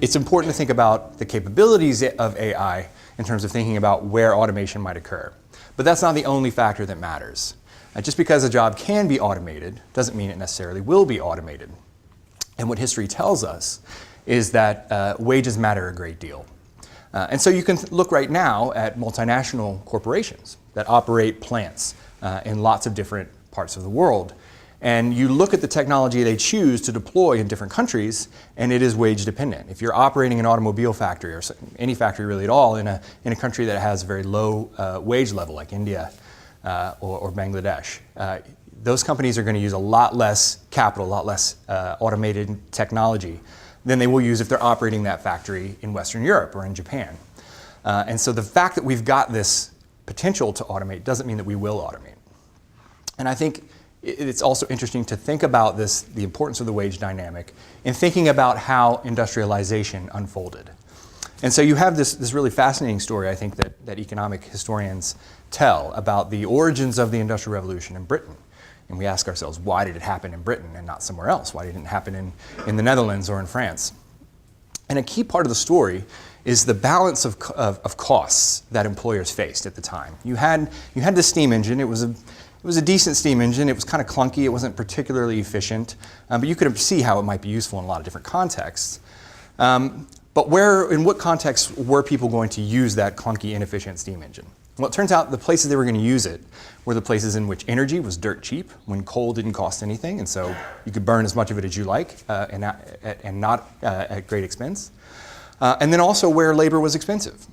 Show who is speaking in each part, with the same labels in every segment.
Speaker 1: it's important to think about the capabilities of AI in terms of thinking about where automation might occur. But that's not the only factor that matters. Just because a job can be automated doesn't mean it necessarily will be automated. And what history tells us is that wages matter a great deal. And so you can look right now at multinational corporations that operate plants in lots of different parts of the world. And you look at the technology they choose to deploy in different countries, and it is wage dependent. If you're operating an automobile factory or any factory really at all in a country that has a very low wage level like India or Bangladesh, those companies are going to use a lot less capital, a lot less automated technology than they will use if they're operating that factory in Western Europe or in Japan. And so the fact that we've got this potential to automate doesn't mean that we will automate. And I think it's also interesting to think about this, the importance of the wage dynamic, in thinking about how industrialization unfolded. And so you have this really fascinating story, I think, that economic historians tell about the origins of the Industrial Revolution in Britain. And we ask ourselves, why did it happen in Britain and not somewhere else? Why didn't it happen in the Netherlands or in France? And a key part of the story is the balance of costs that employers faced at the time. You had the steam engine. It was a decent steam engine. It was kind of clunky. It wasn't particularly efficient, but you could see how it might be useful in a lot of different contexts. But in what contexts were people going to use that clunky, inefficient steam engine? Well, it turns out the places they were going to use it were the places in which energy was dirt cheap, when coal didn't cost anything, and so you could burn as much of it as you like and not at great expense. And then also where labor was expensive,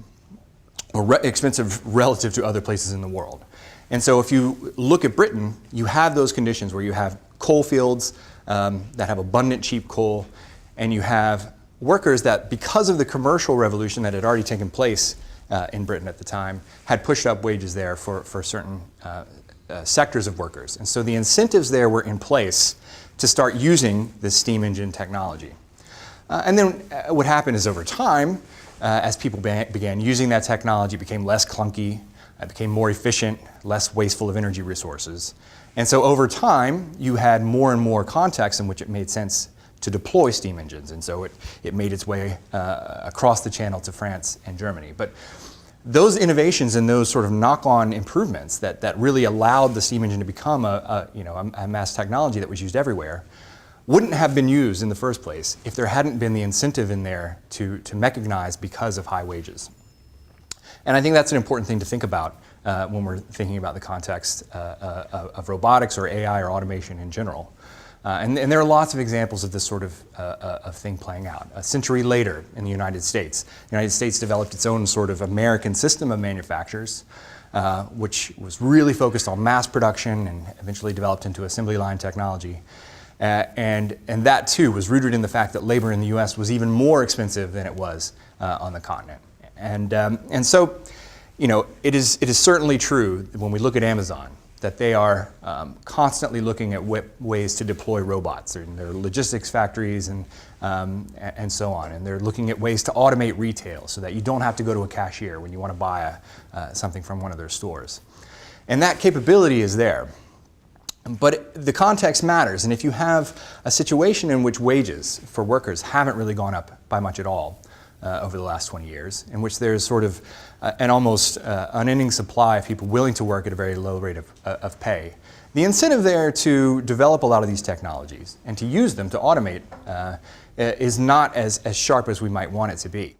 Speaker 1: or expensive relative to other places in the world. And so if you look at Britain, you have those conditions where you have coal fields that have abundant cheap coal, and you have workers that, because of the commercial revolution that had already taken place in Britain at the time, had pushed up wages there for certain sectors of workers. And so the incentives there were in place to start using this steam engine technology. And then what happened is, over time, as people began using that technology, it became less clunky, it became more efficient, less wasteful of energy resources. And so over time, you had more and more contexts in which it made sense to deploy steam engines. And so it made its way across the channel to France and Germany. But those innovations and those sort of knock-on improvements that really allowed the steam engine to become a mass technology that was used everywhere wouldn't have been used in the first place if there hadn't been the incentive in there to mechanize because of high wages. And I think that's an important thing to think about when we're thinking about the context of robotics or AI or automation in general. And there are lots of examples of this sort of thing playing out. A century later in the United States developed its own sort of American system of manufacturers, which was really focused on mass production and eventually developed into assembly line technology. And that too was rooted in the fact that labor in the US was even more expensive than it was on the continent. And so, it is certainly true when we look at Amazon that they are constantly looking at ways to deploy robots in their logistics factories and so on. And they're looking at ways to automate retail so that you don't have to go to a cashier when you want to buy something from one of their stores. And that capability is there. But the context matters, and if you have a situation in which wages for workers haven't really gone up by much at all over the last 20 years, in which there's sort of an almost unending supply of people willing to work at a very low rate of pay, the incentive there to develop a lot of these technologies and to use them to automate is not as sharp as we might want it to be.